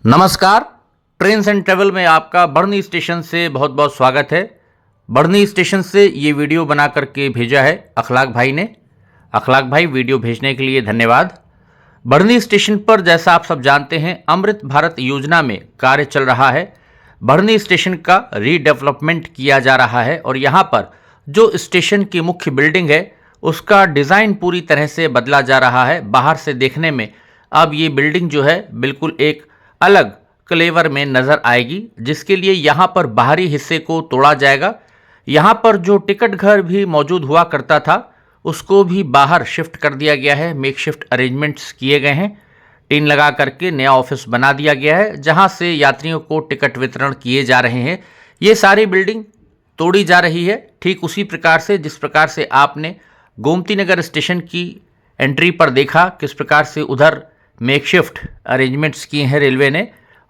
नमस्कार। Trains and travel में आपका बढ़नी स्टेशन से बहुत बहुत स्वागत है। बढ़नी स्टेशन से ये वीडियो बना करके भेजा है अखलाक भाई ने। अखलाक भाई, वीडियो भेजने के लिए धन्यवाद। बढ़नी स्टेशन पर जैसा आप सब जानते हैं, अमृत भारत योजना में कार्य चल रहा है। बढ़नी स्टेशन का रीडेवलपमेंट किया जा रहा है और यहाँ पर जो स्टेशन की मुख्य बिल्डिंग है उसका डिज़ाइन पूरी तरह से बदला जा रहा है। बाहर से देखने में अब ये बिल्डिंग जो है बिल्कुल एक अलग क्लेवर में नज़र आएगी, जिसके लिए यहाँ पर बाहरी हिस्से को तोड़ा जाएगा। यहाँ पर जो टिकट घर भी मौजूद हुआ करता था उसको भी बाहर शिफ्ट कर दिया गया है। मेक शिफ्ट अरेंजमेंट्स किए गए हैं, टीन लगा करके नया ऑफिस बना दिया गया है जहाँ से यात्रियों को टिकट वितरण किए जा रहे हैं। ये सारी बिल्डिंग तोड़ी जा रही है ठीक उसी प्रकार से जिस प्रकार से आपने गोमती नगर स्टेशन की एंट्री पर देखा, किस प्रकार से उधर मेकशिफ्ट अरेंजमेंट्स किए हैं रेलवे ने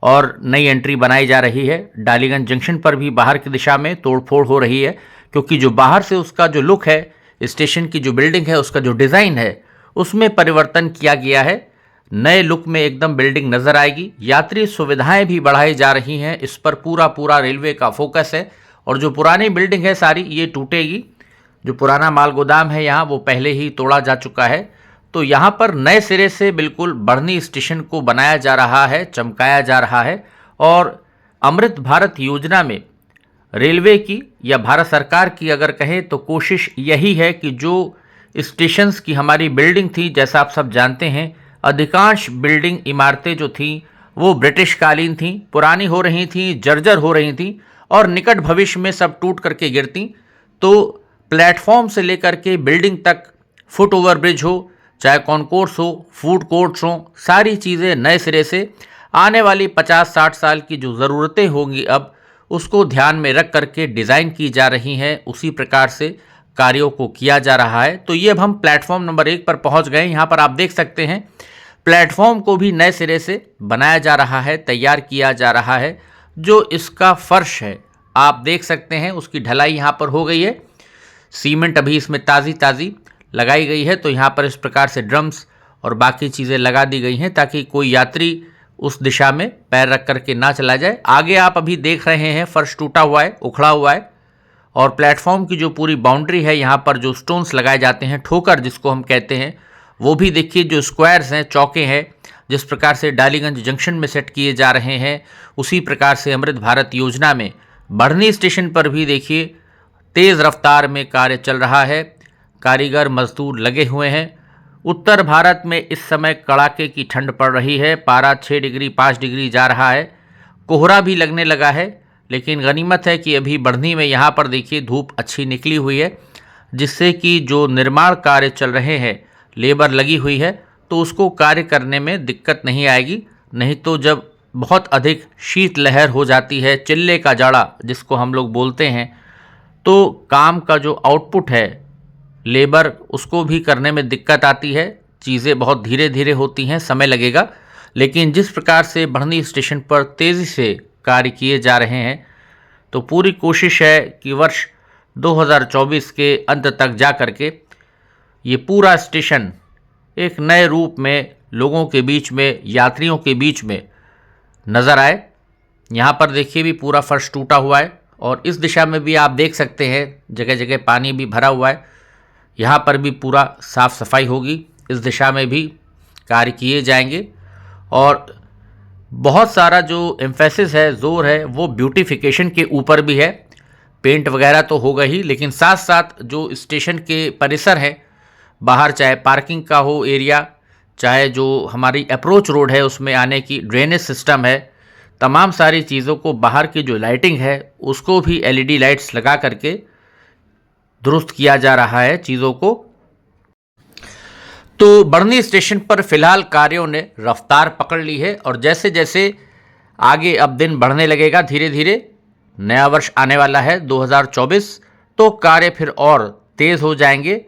और नई एंट्री बनाई जा रही है। डालीगंज जंक्शन पर भी बाहर की दिशा में तोड़फोड़ हो रही है, क्योंकि जो बाहर से उसका जो लुक है, स्टेशन की जो बिल्डिंग है, उसका जो डिज़ाइन है उसमें परिवर्तन किया गया है। नए लुक में एकदम बिल्डिंग नज़र आएगी। यात्री सुविधाएं भी बढ़ाई जा रही हैं, इस पर पूरा रेलवे का फोकस है। और जो पुरानी बिल्डिंग है सारी ये टूटेगी। जो पुराना माल गोदाम है यहाँ वो पहले ही तोड़ा जा चुका है, तो यहाँ पर नए सिरे से बिल्कुल बढ़नी स्टेशन को बनाया जा रहा है, चमकाया जा रहा है। और अमृत भारत योजना में रेलवे की या भारत सरकार की अगर कहें तो कोशिश यही है कि जो स्टेशंस की हमारी बिल्डिंग थी, जैसा आप सब जानते हैं, अधिकांश बिल्डिंग इमारतें जो थीं वो ब्रिटिश कालीन थीं, पुरानी हो रही थीं, जर्जर हो रही थीं और निकट भविष्य में सब टूट करके गिरती। तो प्लेटफॉर्म से लेकर के बिल्डिंग तक, फुट ओवर ब्रिज हो, चाहे कॉन्कोर्स हो, फूड कोर्ट्स हो, सारी चीज़ें नए सिरे से आने वाली 50-60 साल की जो ज़रूरतें होंगी अब उसको ध्यान में रख करके डिज़ाइन की जा रही हैं। उसी प्रकार से कार्यों को किया जा रहा है। तो ये अब हम प्लेटफॉर्म नंबर 1 पर पहुंच गए। यहाँ पर आप देख सकते हैं प्लेटफॉर्म को भी नए सिरे से बनाया जा रहा है, तैयार किया जा रहा है। जो इसका फर्श है आप देख सकते हैं, उसकी ढलाई यहाँ पर हो गई है। सीमेंट अभी इसमें ताज़ी लगाई गई है। तो यहाँ पर इस प्रकार से ड्रम्स और बाकी चीज़ें लगा दी गई हैं ताकि कोई यात्री उस दिशा में पैर रख करके ना चला जाए। आगे आप अभी देख रहे हैं फर्श टूटा हुआ है, उखड़ा हुआ है। और प्लेटफॉर्म की जो पूरी बाउंड्री है, यहाँ पर जो स्टोन्स लगाए जाते हैं, ठोकर जिसको हम कहते हैं, वो भी देखिए जो स्क्वायर्स हैं, चौके हैं, जिस प्रकार से डालीगंज जंक्शन में सेट किए जा रहे हैं, उसी प्रकार से अमृत भारत योजना में बढ़नी स्टेशन पर भी देखिए तेज़ रफ्तार में कार्य चल रहा है। कारीगर मजदूर लगे हुए हैं। उत्तर भारत में इस समय कड़ाके की ठंड पड़ रही है। पारा 6 डिग्री 5 डिग्री जा रहा है। कोहरा भी लगने लगा है, लेकिन गनीमत है कि अभी बढ़नी में यहाँ पर देखिए धूप अच्छी निकली हुई है, जिससे कि जो निर्माण कार्य चल रहे हैं, लेबर लगी हुई है, तो उसको कार्य करने में दिक्कत नहीं आएगी। नहीं तो जब बहुत अधिक शीत लहर हो जाती है, चिल्ले का जाड़ा जिसको हम लोग बोलते हैं, तो काम का जो आउटपुट है लेबर, उसको भी करने में दिक्कत आती है। चीज़ें बहुत धीरे होती हैं, समय लगेगा। लेकिन जिस प्रकार से बढ़नी स्टेशन पर तेज़ी से कार्य किए जा रहे हैं, तो पूरी कोशिश है कि वर्ष 2024 के अंत तक जा कर के ये पूरा स्टेशन एक नए रूप में लोगों के बीच में, यात्रियों के बीच में नज़र आए। यहाँ पर देखिए भी पूरा फर्श टूटा हुआ है और इस दिशा में भी आप देख सकते हैं जगह जगह पानी भी भरा हुआ है। यहाँ पर भी पूरा साफ़ सफाई होगी। इस दिशा में भी कार्य किए जाएंगे और बहुत सारा जो एम्फेसिस है, जोर है, वो ब्यूटिफिकेशन के ऊपर भी है। पेंट वगैरह तो होगा ही, लेकिन साथ साथ जो स्टेशन के परिसर है बाहर, चाहे पार्किंग का हो एरिया, चाहे जो हमारी अप्रोच रोड है उसमें आने की ड्रेनेज सिस्टम है, तमाम सारी चीज़ों को, बाहर की जो लाइटिंग है उसको भी LED लाइट्स लगा करके दुरुस्त किया जा रहा है चीज़ों को। तो बढ़नी स्टेशन पर फिलहाल कार्यों ने रफ्तार पकड़ ली है और जैसे जैसे आगे अब दिन बढ़ने लगेगा, धीरे धीरे नया वर्ष आने वाला है 2024, तो कार्य फिर और तेज़ हो जाएंगे।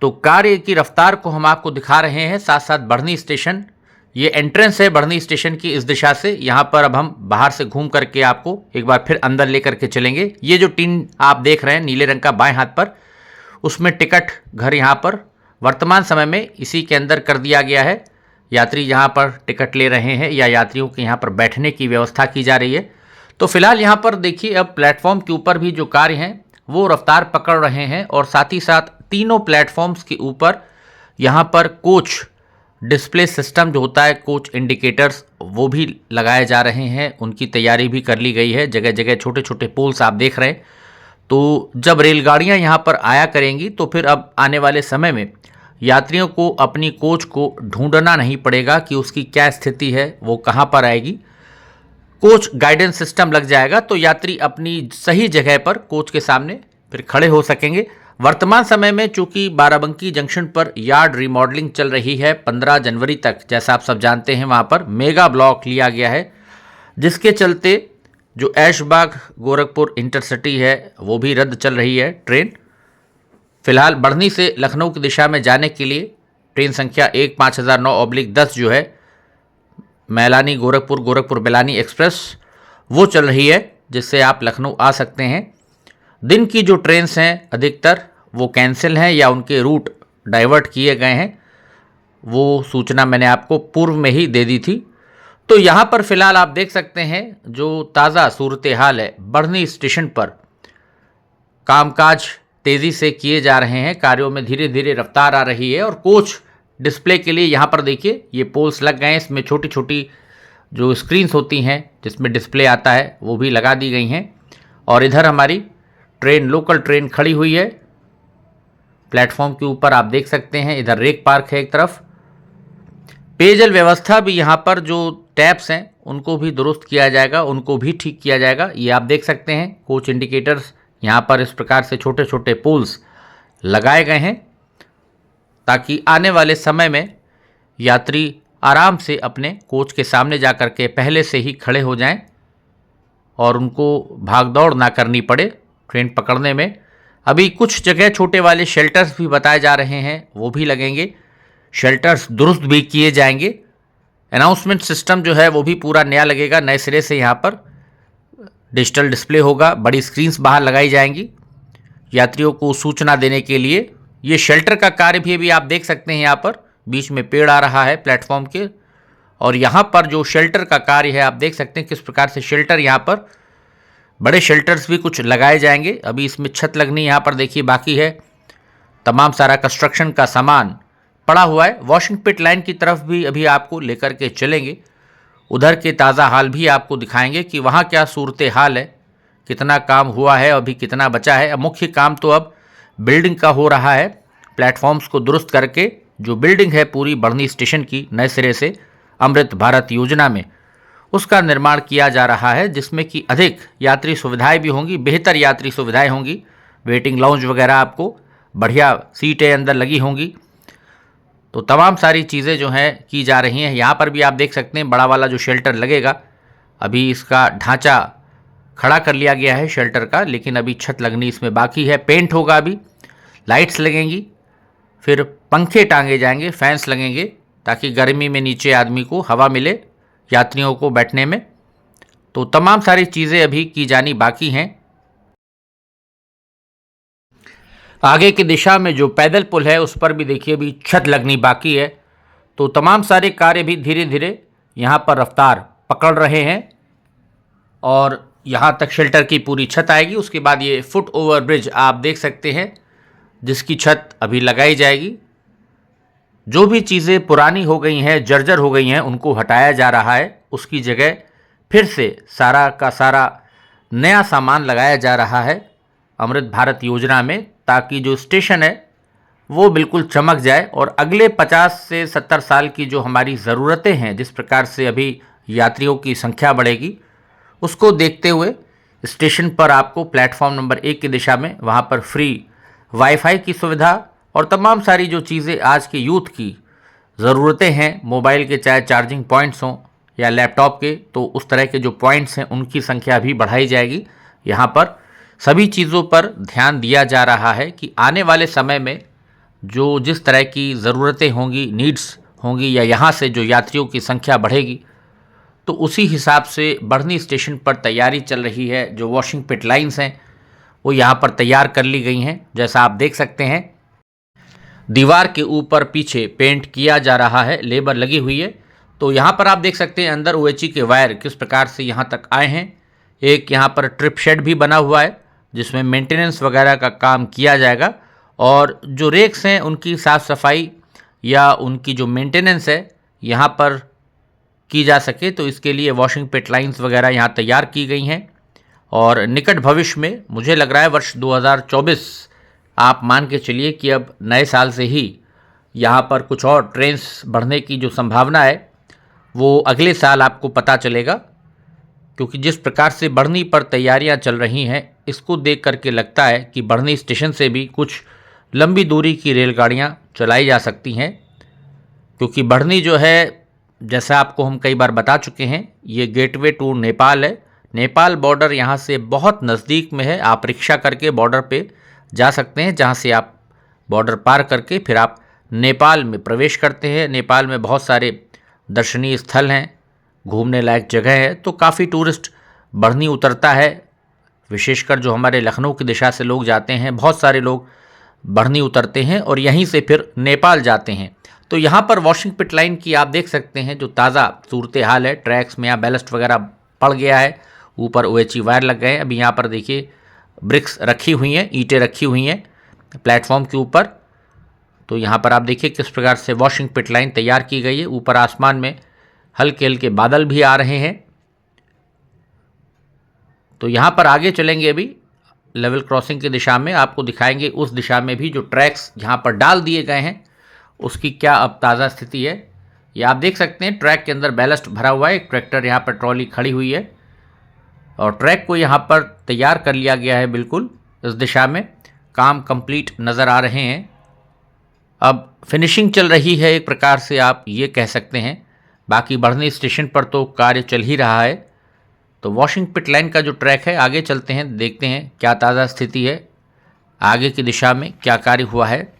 तो कार्य की रफ्तार को हम आपको दिखा रहे हैं। साथ साथ बढ़नी स्टेशन, ये एंट्रेंस है बढ़नी स्टेशन की इस दिशा से। यहाँ पर अब हम बाहर से घूम करके आपको एक बार फिर अंदर लेकर के चलेंगे। ये जो टीन आप देख रहे हैं नीले रंग का बाएं हाथ पर, उसमें टिकट घर यहाँ पर वर्तमान समय में इसी के अंदर कर दिया गया है। यात्री यहाँ पर टिकट ले रहे हैं या यात्रियों के यहाँ पर बैठने की व्यवस्था की जा रही है। तो फिलहाल यहाँ पर देखिए अब प्लेटफॉर्म के ऊपर भी जो कार्य हैं वो रफ्तार पकड़ रहे हैं और साथ ही साथ तीनों प्लेटफॉर्म्स के ऊपर यहाँ पर कोच डिस्प्ले सिस्टम जो होता है, कोच इंडिकेटर्स, वो भी लगाए जा रहे हैं। उनकी तैयारी भी कर ली गई है। जगह जगह छोटे छोटे पोल्स आप देख रहे हैं। तो जब रेलगाड़ियाँ यहाँ पर आया करेंगी तो फिर अब आने वाले समय में यात्रियों को अपनी कोच को ढूंढना नहीं पड़ेगा कि उसकी क्या स्थिति है, वो कहाँ पर आएगी। कोच गाइडेंस सिस्टम लग जाएगा तो यात्री अपनी सही जगह पर कोच के सामने फिर खड़े हो सकेंगे। वर्तमान समय में चूंकि बाराबंकी जंक्शन पर यार्ड रिमॉडलिंग चल रही है 15 जनवरी तक, जैसा आप सब जानते हैं, वहाँ पर मेगा ब्लॉक लिया गया है, जिसके चलते जो ऐशबाग गोरखपुर इंटरसिटी है वो भी रद्द चल रही है ट्रेन। फिलहाल बढ़नी से लखनऊ की दिशा में जाने के लिए ट्रेन संख्या 15009/10 जो है मैलानी गोरखपुर गोरखपुर बेलानी एक्सप्रेस वो चल रही है, जिससे आप लखनऊ आ सकते हैं। दिन की जो ट्रेन्स हैं अधिकतर वो कैंसिल हैं या उनके रूट डाइवर्ट किए गए हैं। वो सूचना मैंने आपको पूर्व में ही दे दी थी। तो यहाँ पर फिलहाल आप देख सकते हैं जो ताज़ा सूरत हाल है, बढ़नी स्टेशन पर कामकाज तेज़ी से किए जा रहे हैं, कार्यों में धीरे धीरे रफ्तार आ रही है। और कोच डिस्प्ले के लिए यहाँ पर देखिए ये पोल्स लग गए हैं, इसमें छोटी छोटी जो स्क्रीन्स होती हैं जिसमें डिस्प्ले आता है वो भी लगा दी गई हैं। और इधर हमारी ट्रेन, लोकल ट्रेन खड़ी हुई है प्लेटफॉर्म के ऊपर, आप देख सकते हैं। इधर रेक पार्क है एक तरफ। पेयजल व्यवस्था भी यहाँ पर जो टैप्स हैं उनको भी दुरुस्त किया जाएगा, उनको भी ठीक किया जाएगा। ये आप देख सकते हैं कोच इंडिकेटर्स यहाँ पर इस प्रकार से छोटे छोटे पोल्स लगाए गए हैं ताकि आने वाले समय में यात्री आराम से अपने कोच के सामने जा कर के पहले से ही खड़े हो जाएं और उनको भागदौड़ ना करनी पड़े ट्रेन पकड़ने में। अभी कुछ जगह छोटे वाले शेल्टर्स भी बताए जा रहे हैं, वो भी लगेंगे। शेल्टर्स दुरुस्त भी किए जाएंगे। अनाउंसमेंट सिस्टम जो है वो भी पूरा नया लगेगा, नए सिरे से यहाँ पर डिजिटल डिस्प्ले होगा, बड़ी स्क्रीन्स बाहर लगाई जाएंगी यात्रियों को सूचना देने के लिए। ये शेल्टर का कार्य भी अभी आप देख सकते हैं, यहाँ पर बीच में पेड़ आ रहा है प्लेटफॉर्म के, और यहाँ पर जो शेल्टर का कार्य है आप देख सकते हैं किस प्रकार से शेल्टर, यहाँ पर बड़े शेल्टर्स भी कुछ लगाए जाएंगे। अभी इसमें छत लगनी यहाँ पर देखिए बाकी है। तमाम सारा कंस्ट्रक्शन का सामान पड़ा हुआ है। वॉशिंग पिट लाइन की तरफ भी अभी आपको लेकर के चलेंगे, उधर के ताज़ा हाल भी आपको दिखाएंगे कि वहाँ क्या सूरत हाल है, कितना काम हुआ है, अभी कितना बचा है। अब मुख्य काम तो अब बिल्डिंग का हो रहा है। प्लेटफॉर्म्स को दुरुस्त करके जो बिल्डिंग है पूरी बढ़नी स्टेशन की नए सिरे से अमृत भारत योजना में उसका निर्माण किया जा रहा है, जिसमें कि अधिक यात्री सुविधाएं भी होंगी, बेहतर यात्री सुविधाएं होंगी। वेटिंग लाउंज वगैरह आपको बढ़िया सीटें अंदर लगी होंगी। तो तमाम सारी चीज़ें जो हैं की जा रही हैं। यहाँ पर भी आप देख सकते हैं बड़ा वाला जो शेल्टर लगेगा, अभी इसका ढांचा खड़ा कर लिया गया है शेल्टर का, लेकिन अभी छत लगनी इसमें बाकी है। पेंट होगा, अभी लाइट्स लगेंगी, फिर पंखे टांगे जाएंगे, फैंस लगेंगे ताकि गर्मी में नीचे आदमी को हवा मिले, यात्रियों को बैठने में। तो तमाम सारी चीज़ें अभी की जानी बाकी हैं। आगे की दिशा में जो पैदल पुल है उस पर भी देखिए अभी छत लगनी बाकी है। तो तमाम सारे कार्य भी धीरे धीरे यहाँ पर रफ्तार पकड़ रहे हैं और यहाँ तक शेल्टर की पूरी छत आएगी। उसके बाद ये फुट ओवर ब्रिज आप देख सकते हैं जिसकी छत अभी लगाई जाएगी। जो भी चीज़ें पुरानी हो गई हैं, जर्जर हो गई हैं, उनको हटाया जा रहा है। उसकी जगह फिर से सारा का सारा नया सामान लगाया जा रहा है अमृत भारत योजना में, ताकि जो स्टेशन है वो बिल्कुल चमक जाए। और अगले 50 से 70 साल की जो हमारी ज़रूरतें हैं, जिस प्रकार से अभी यात्रियों की संख्या बढ़ेगी, उसको देखते हुए स्टेशन पर आपको प्लेटफॉर्म नंबर 1 की दिशा में वहाँ पर फ्री वाईफाई की सुविधा और तमाम सारी जो चीज़ें आज के यूथ की ज़रूरतें हैं, मोबाइल के चाहे चार्जिंग पॉइंट्स हों या लैपटॉप के, तो उस तरह के जो पॉइंट्स हैं उनकी संख्या भी बढ़ाई जाएगी। यहाँ पर सभी चीज़ों पर ध्यान दिया जा रहा है कि आने वाले समय में जो जिस तरह की ज़रूरतें होंगी, नीड्स होंगी, या यहाँ से जो यात्रियों की संख्या बढ़ेगी, तो उसी हिसाब से बढ़नी स्टेशन पर तैयारी चल रही है। जो वॉशिंग पिट लाइन्स हैं वो यहाँ पर तैयार कर ली गई हैं, जैसा आप देख सकते हैं। दीवार के ऊपर पीछे पेंट किया जा रहा है, लेबर लगी हुई है। तो यहाँ पर आप देख सकते हैं अंदर OHE के वायर किस प्रकार से यहाँ तक आए हैं। एक यहाँ पर ट्रिप शेड भी बना हुआ है जिसमें मेंटेनेंस वगैरह का काम किया जाएगा, और जो रेक्स हैं उनकी साफ़ सफाई या उनकी जो मेंटेनेंस है यहाँ पर की जा सके, तो इसके लिए वॉशिंग पिट लाइन्स वगैरह यहाँ तैयार की गई हैं। और निकट भविष्य में मुझे लग रहा है वर्ष 2024 आप मान के चलिए कि अब नए साल से ही यहाँ पर कुछ और ट्रेन्स बढ़ने की जो संभावना है वो अगले साल आपको पता चलेगा, क्योंकि जिस प्रकार से बढ़नी पर तैयारियां चल रही हैं इसको देख करके लगता है कि बढ़नी स्टेशन से भी कुछ लंबी दूरी की रेलगाड़ियां चलाई जा सकती हैं। क्योंकि बढ़नी जो है, जैसा आपको हम कई बार बता चुके हैं, ये गेटवे टू नेपाल है। नेपाल बॉर्डर यहाँ से बहुत नज़दीक में है। आप रिक्शा करके बॉर्डर पे जा सकते हैं, जहाँ से आप बॉर्डर पार करके फिर आप नेपाल में प्रवेश करते हैं। नेपाल में बहुत सारे दर्शनीय स्थल हैं, घूमने लायक जगह है, तो काफ़ी टूरिस्ट बढ़नी उतरता है। विशेषकर जो हमारे लखनऊ की दिशा से लोग जाते हैं, बहुत सारे लोग बढ़नी उतरते हैं और यहीं से फिर नेपाल जाते हैं। तो यहाँ पर वॉशिंग पिट लाइन की आप देख सकते हैं जो ताज़ा सूरत हाल है। ट्रैक्स में यहाँ बैलस्ट वगैरह पड़ गया है, ऊपर OHE वायर लग गए हैं। अभी यहाँ पर देखिए ब्रिक्स रखी हुई हैं, ईंटें रखी हुई हैं प्लेटफॉर्म के ऊपर। तो यहाँ पर आप देखिए किस प्रकार से वॉशिंग पिट लाइन तैयार की गई है। ऊपर आसमान में हल्के हल्के बादल भी आ रहे हैं। तो यहाँ पर आगे चलेंगे, अभी लेवल क्रॉसिंग की दिशा में आपको दिखाएंगे उस दिशा में भी जो ट्रैक्स यहाँ पर डाल दिए गए हैं उसकी क्या अब ताज़ा स्थिति है। ये आप देख सकते हैं ट्रैक के अंदर बैलस्ट भरा हुआ है। एक ट्रैक्टर यहाँ पर ट्रॉली खड़ी हुई है और ट्रैक को यहाँ पर तैयार कर लिया गया है। बिल्कुल इस दिशा में काम कंप्लीट नज़र आ रहे हैं। अब फिनिशिंग चल रही है, एक प्रकार से आप ये कह सकते हैं। बाकी बढ़नी स्टेशन पर तो कार्य चल ही रहा है। तो वॉशिंग पिट लाइन का जो ट्रैक है, आगे चलते हैं, देखते हैं क्या ताज़ा स्थिति है, आगे की दिशा में क्या कार्य हुआ है।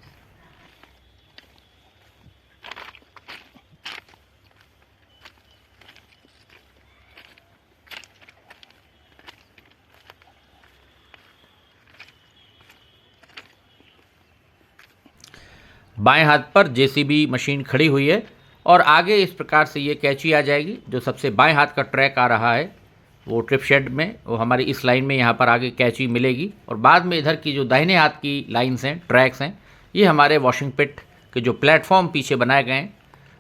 बाएं हाथ पर JCB मशीन खड़ी हुई है और आगे इस प्रकार से ये कैंची आ जाएगी। जो सबसे बाएं हाथ का ट्रैक आ रहा है वो ट्रिप शेड में, वो हमारी इस लाइन में यहाँ पर आगे कैंची मिलेगी। और बाद में इधर की जो दाहिने हाथ की लाइन्स हैं, ट्रैक्स हैं, ये हमारे वॉशिंग पिट के जो प्लेटफॉर्म पीछे बनाए गए हैं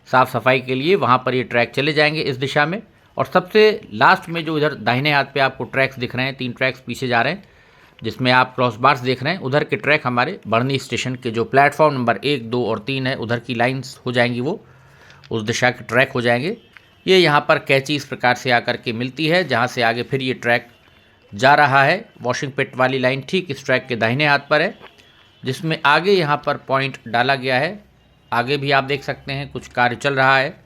साफ़ सफाई के लिए, वहाँ पर ये ट्रैक चले जाएंगे इस दिशा में। और सबसे लास्ट में जो इधर दाहिने हाथ पे आपको ट्रैक्स दिख रहे हैं, 3 ट्रैक्स पीछे जा रहे हैं जिसमें आप क्रॉस बार्स देख रहे हैं, उधर के ट्रैक हमारे बढ़नी स्टेशन के जो प्लेटफॉर्म नंबर 1, 2 और 3 है, उधर की लाइन्स हो जाएंगी, वो उस दिशा के ट्रैक हो जाएंगे। ये यहाँ पर कैंची इस प्रकार से आकर के मिलती है, जहाँ से आगे फिर ये ट्रैक जा रहा है। वॉशिंग पिट वाली लाइन ठीक इस ट्रैक के दाहिने हाथ पर है, जिसमें आगे यहाँ पर पॉइंट डाला गया है। आगे भी आप देख सकते हैं कुछ कार्य चल रहा है।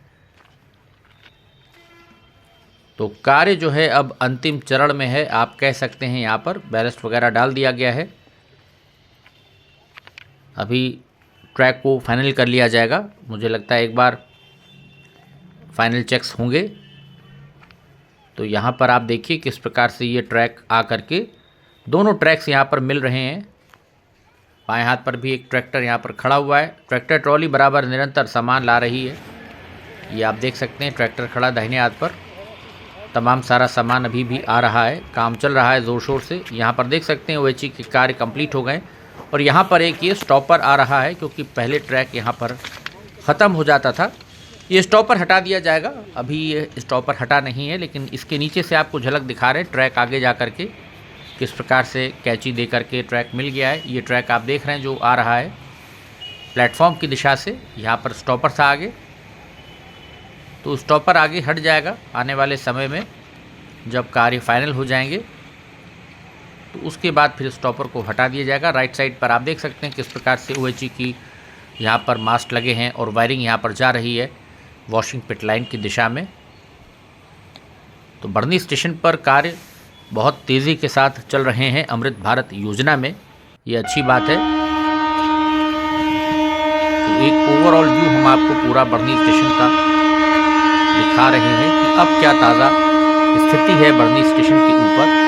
तो कार्य जो है अब अंतिम चरण में है, आप कह सकते हैं। यहाँ पर बैलेस्ट वगैरह डाल दिया गया है। अभी ट्रैक को फाइनल कर लिया जाएगा। मुझे लगता है एक बार फाइनल चेक्स होंगे। तो यहाँ पर आप देखिए किस प्रकार से ये ट्रैक आ करके दोनों ट्रैक्स यहाँ पर मिल रहे हैं। बाएं हाथ पर भी एक ट्रैक्टर यहाँ पर खड़ा हुआ है। ट्रैक्टर ट्रॉली बराबर निरंतर सामान ला रही है। ये आप देख सकते हैं ट्रैक्टर खड़ा दाहिने हाथ पर, तमाम सारा सामान अभी भी आ रहा है, काम चल रहा है ज़ोर शोर से। यहाँ पर देख सकते हैं OHE के कार्य कंप्लीट हो गए और यहाँ पर एक ये स्टॉपर आ रहा है, क्योंकि पहले ट्रैक यहाँ पर ख़त्म हो जाता था। ये स्टॉपर हटा दिया जाएगा। अभी ये स्टॉपर हटा नहीं है, लेकिन इसके नीचे से आपको झलक दिखा रहे हैं ट्रैक आगे जा कर के किस प्रकार से कैंची दे करके ट्रैक मिल गया है। ये ट्रैक आप देख रहे हैं जो आ रहा है प्लेटफॉर्म की दिशा से, यहाँ पर स्टॉपर था आगे। तो स्टॉपर आगे हट जाएगा आने वाले समय में, जब कार्य फाइनल हो जाएंगे तो उसके बाद फिर स्टॉपर को हटा दिया जाएगा। राइट साइड पर आप देख सकते हैं किस प्रकार से OHE की यहाँ पर मास्ट लगे हैं और वायरिंग यहाँ पर जा रही है वॉशिंग पिट लाइन की दिशा में। तो बढ़नी स्टेशन पर कार्य बहुत तेज़ी के साथ चल रहे हैं अमृत भारत योजना में, ये अच्छी बात है। तो एक ओवरऑल व्यू हम आपको पूरा बढ़नी स्टेशन का दिखा रहे हैं कि अब क्या ताज़ा स्थिति है बढ़नी स्टेशन के ऊपर।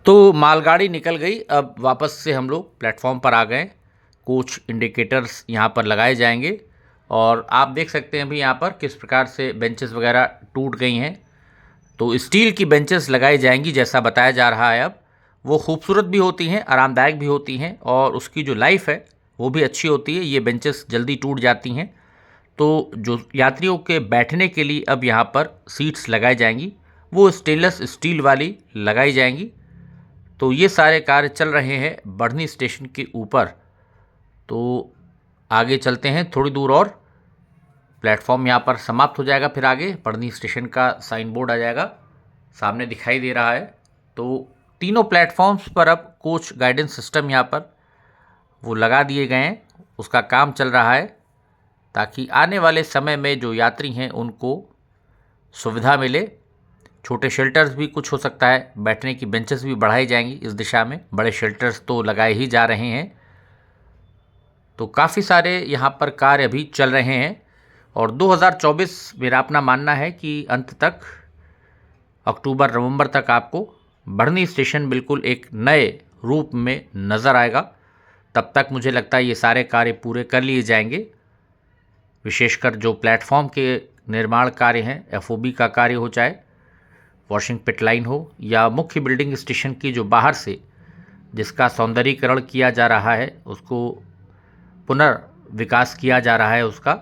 तो मालगाड़ी निकल गई। अब वापस से हम लोग प्लेटफॉर्म पर आ गए। कोच इंडिकेटर्स यहाँ पर लगाए जाएंगे और आप देख सकते हैं अभी यहाँ पर किस प्रकार से बेंचेस वगैरह टूट गई हैं। तो स्टील की बेंचेस लगाई जाएंगी जैसा बताया जा रहा है। अब वो खूबसूरत भी होती हैं, आरामदायक भी होती हैं और उसकी जो लाइफ है वो भी अच्छी होती है। ये बेंचेस जल्दी टूट जाती हैं। तो जो यात्रियों के बैठने के लिए अब यहाँ पर सीट्स लगाई जाएंगी वो स्टेनलेस स्टील वाली लगाई जाएंगी। तो ये सारे कार्य चल रहे हैं बढ़नी स्टेशन के ऊपर। तो आगे चलते हैं थोड़ी दूर और प्लेटफॉर्म यहाँ पर समाप्त हो जाएगा। फिर आगे बढ़नी स्टेशन का साइन बोर्ड आ जाएगा, सामने दिखाई दे रहा है। तो तीनों प्लेटफॉर्म्स पर अब कोच गाइडेंस सिस्टम यहाँ पर वो लगा दिए गए हैं, उसका काम चल रहा है ताकि आने वाले समय में जो यात्री हैं उनको सुविधा मिले। छोटे शेल्टर्स भी कुछ हो सकता है, बैठने की बेंचेस भी बढ़ाई जाएंगी इस दिशा में। बड़े शेल्टर्स तो लगाए ही जा रहे हैं। तो काफ़ी सारे यहाँ पर कार्य अभी चल रहे हैं और 2024 मेरा अपना मानना है कि अंत तक, अक्टूबर नवंबर तक आपको बढ़नी स्टेशन बिल्कुल एक नए रूप में नज़र आएगा। तब तक मुझे लगता है ये सारे कार्य पूरे कर लिए जाएंगे। विशेषकर जो प्लेटफॉर्म के निर्माण कार्य हैं, एफओबी का कार्य हो, चाहे वॉशिंग पिट लाइन हो या मुख्य बिल्डिंग स्टेशन की जो बाहर से जिसका सौंदर्यीकरण किया जा रहा है, उसको पुनर्विकास किया जा रहा है उसका।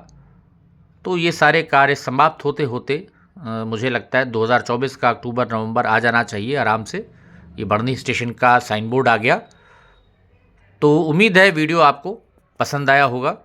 तो ये सारे कार्य समाप्त होते होते मुझे लगता है 2024 का अक्टूबर नवंबर आ जाना चाहिए आराम से। ये बढ़नी स्टेशन का साइन बोर्ड आ गया। तो उम्मीद है वीडियो आपको पसंद आया होगा।